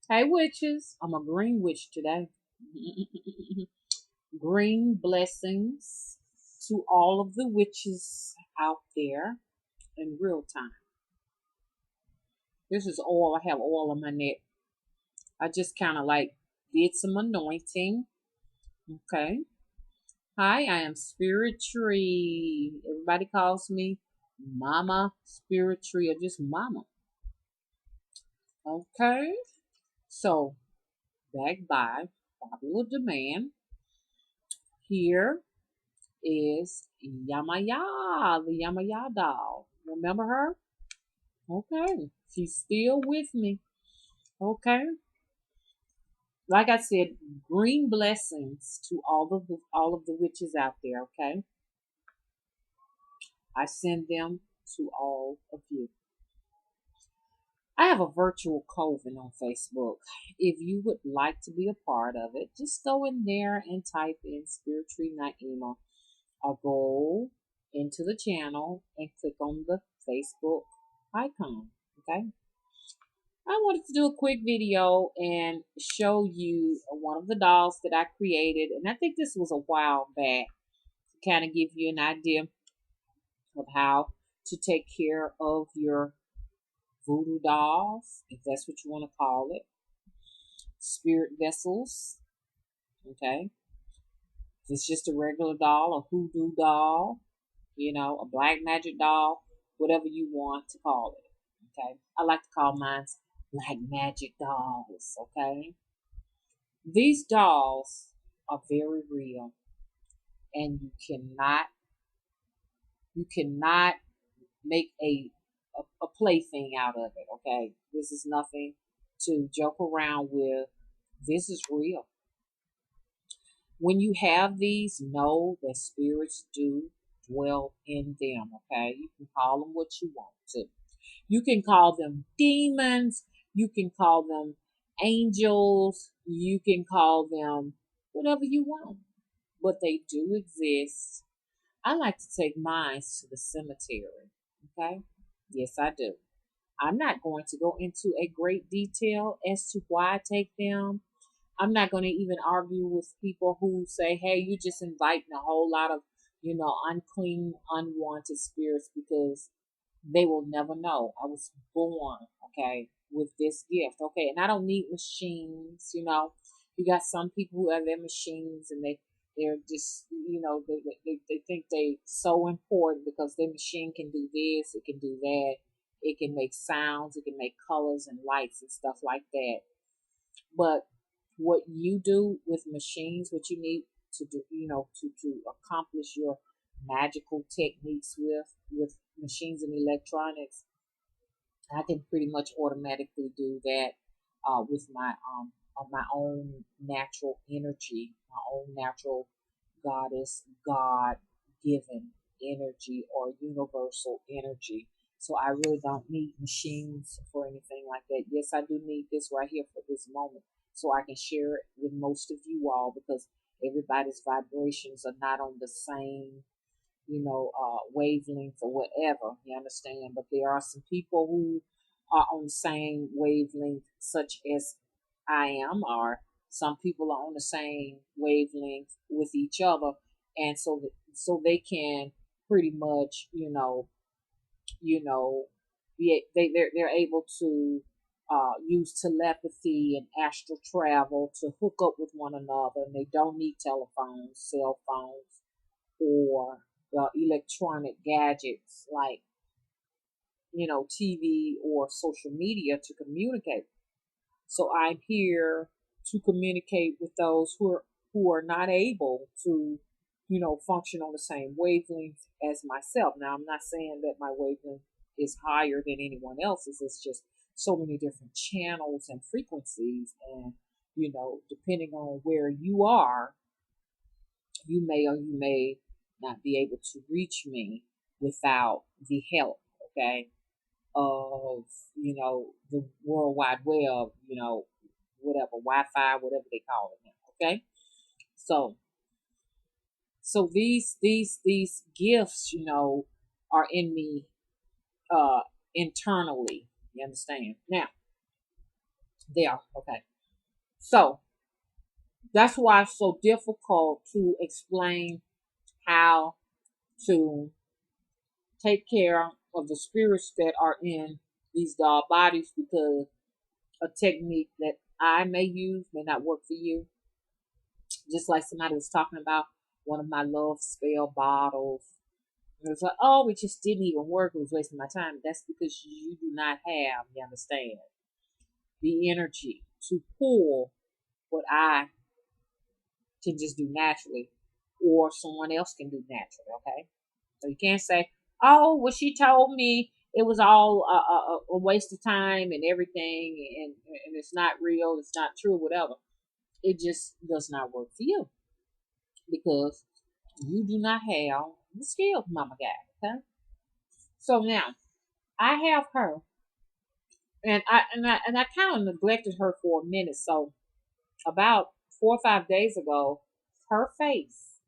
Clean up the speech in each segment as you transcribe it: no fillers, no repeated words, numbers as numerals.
Hey, witches. I'm a green witch today. Green blessings to all of the witches out there in real time. This is oil. I have oil on my neck. I just kind of like did some anointing. Okay. Hi, I am Spirittree. Everybody calls me Mama Spirittree or just Mama. Okay. So, back by popular demand, here is Yamaya, the Yamaya doll. Remember her? Okay. She's still with me. Okay. Like I said, green blessings to all of the witches out there, okay? I send them to all of you. I have a virtual coven on Facebook. If you would like to be a part of it, just go in there and type in Spirittree Naima or go into the channel and click on the Facebook icon. Okay. I wanted to do a quick video and show you one of the dolls that I created. And I think this was a while back to kind of give you an idea of how to take care of your voodoo dolls, if that's what you want to call it, spirit vessels. Okay. If it's just a regular doll, a hoodoo doll, a black magic doll, whatever you want to call it. Okay. I like to call mine black magic dolls. Okay. These dolls are very real, and you cannot make a plaything out of it. Okay. This is nothing to joke around with. This is real. When you have these, know that spirits do dwell in them. Okay. You can call them what you want to. You can call them demons. You can call them angels. You can call them whatever you want. But they do exist. I like to take mine to the cemetery. Okay? Yes, I do. I'm not going to go into a great detail as to why I take them. I'm not going to even argue with people who say, hey, you just inviting a whole lot of, unclean, unwanted spirits because they will never know. I was born, okay, with this gift, okay, and I don't need machines. You got some people who have their machines and they're just, they think they so important because their machine can do this, it can do that, it can make sounds, it can make colors and lights and stuff like that. But what you do with machines, what you need to do, to accomplish your magical techniques with machines and electronics, I can pretty much automatically do that with my own natural energy, my own natural goddess, God given energy or universal energy. So I really don't need machines for anything like that. Yes, I do need this right here for this moment so I can share it with most of you all because everybody's vibrations are not on the same wavelength or whatever. You understand? But there are some people who are on the same wavelength, such as I am, or some people are on the same wavelength with each other, and so they can pretty much, you know, they're able to use telepathy and astral travel to hook up with one another, and they don't need telephones, cell phones, or electronic gadgets like TV or social media to communicate. So I'm here to communicate with those who are not able to function on the same wavelength as myself. Now I'm not saying that my wavelength is higher than anyone else's. It's just so many different channels and frequencies, and depending on where you are, you may or you may not be able to reach me without the help, okay, of, the World Wide Web, whatever, Wi-Fi, whatever they call it now, okay? So, these gifts, are in me, internally, you understand? Now, They are. Okay. So that's why it's so difficult to explain how to take care of the spirits that are in these doll bodies, because a technique that I may use may not work for you. Just like somebody was talking about one of my love spell bottles. It was like, oh, it just didn't even work. It was wasting my time. That's because you do not have, you understand, the energy to pull what I can just do naturally or someone else can do naturally, okay? So you can't say, oh, well, she told me it was all a waste of time and everything, and it's not real, it's not true, whatever. It just does not work for you because you do not have the skills Mama got, okay? So now I have her, and I kind of neglected her for a minute. So about 4 or 5 days ago, her face,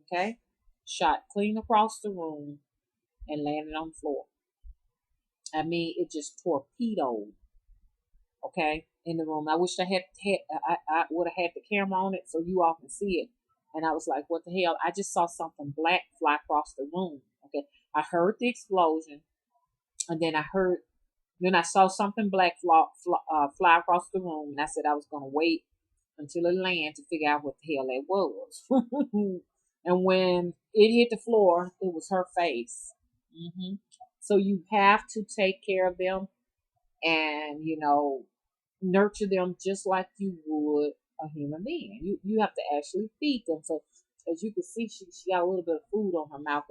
okay, shot clean across the room and landed on the floor. I mean, it just torpedoed, okay, in the room. I wish I would have had the camera on it so you all can see it. And I was like, what the hell? I just saw something black fly across the room. Okay, I heard the explosion, and then I saw something black fly across the room, and I said I was gonna wait until it landed to figure out what the hell that was. And when it hit the floor, it was her face. So you have to take care of them and nurture them just like you would a human being. You have to actually feed them. So as you can see, she got a little bit of food on her mouth.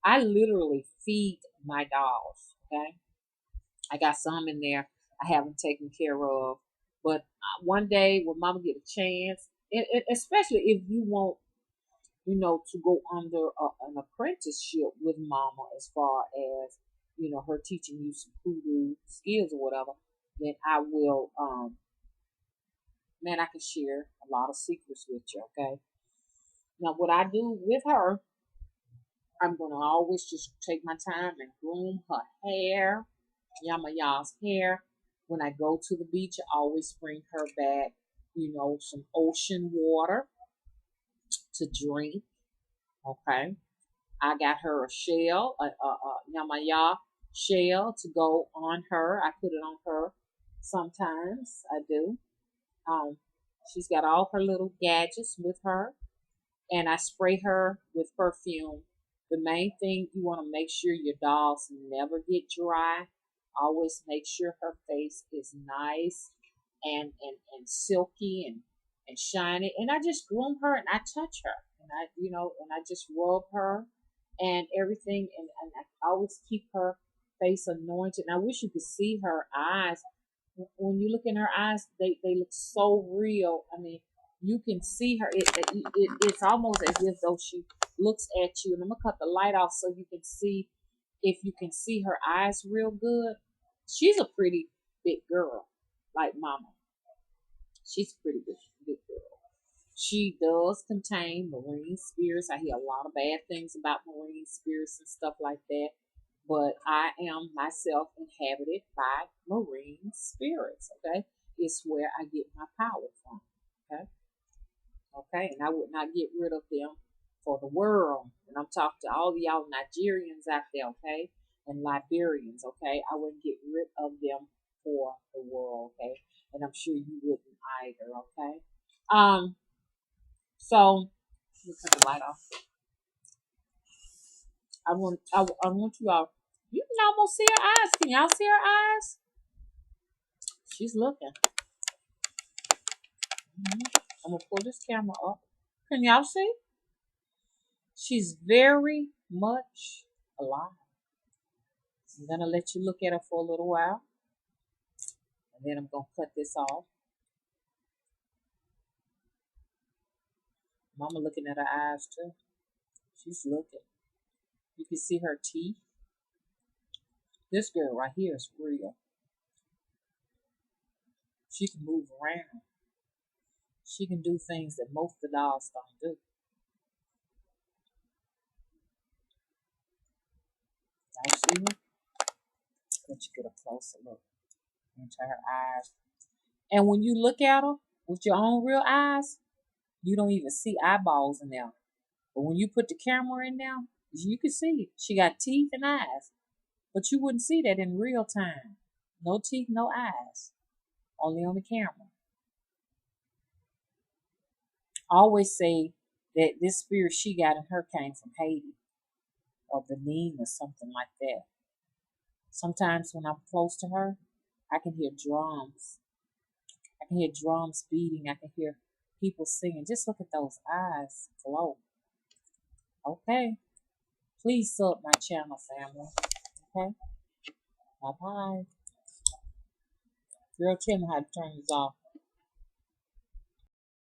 I literally feed my dolls. Okay, I got some in there I haven't taken care of, but one day when Mama get a chance, especially if you want, to go under an apprenticeship with Mama, as far as her teaching you some voodoo skills or whatever, then I will. Man, I can share a lot of secrets with you. Okay. Now, what I do with her, I'm gonna always just take my time and groom her hair, Yamaya's hair. When I go to the beach, I always bring her back, some ocean water to drink. Okay. I got her a shell, a Yamaya shell to go on her. I put it on her sometimes. I do. Um, she's got all her little gadgets with her, and I spray her with perfume. The main thing, you want to make sure your dolls never get dry. Always make sure her face is nice and silky and shiny. And I just groom her and I touch her and I just rub her and everything. And I always keep her face anointed. And I wish you could see her eyes. When you look in her eyes, they look so real. I mean, you can see her. It's almost as if though she looks at you. And I'm gonna cut the light off so you can see, if you can see her eyes real good. She's a pretty big girl, like Mama. She's a pretty big girl. She does contain marine spirits. I hear a lot of bad things about marine spirits and stuff like that. But I am myself inhabited by marine spirits. Okay, it's where I get my power from. Okay, okay, and I would not get rid of them for the world. And I'm talking to all of y'all Nigerians out there, okay, and Liberians, okay. I wouldn't get rid of them for the world, okay, and I'm sure you wouldn't either, okay. Um, so let me turn the light off. I want you all. You can almost see her eyes. Can y'all see her eyes? She's looking. I'm gonna pull this camera up. Can y'all see? She's very much alive. I'm gonna let you look at her for a little while, and then I'm gonna cut this off. Mama looking at her eyes too. She's looking. You can see her teeth. This girl right here is real. She can move around. She can do things that most of the dolls don't do. Y'all see her? Let you get a closer look into her eyes. And when you look at her with your own real eyes, you don't even see eyeballs in there. But when you put the camera in there, you can see it. She got teeth and eyes. But you wouldn't see that in real time. No teeth, no eyes. Only on the camera. I always say that this spirit she got in her came from Haiti or Benin or something like that. Sometimes when I'm close to her, I can hear drums. I can hear drums beating. I can hear people singing. Just look at those eyes glow. Okay. Please sub my channel, family. Okay. Bye bye. Girl, tell me how to turn this off.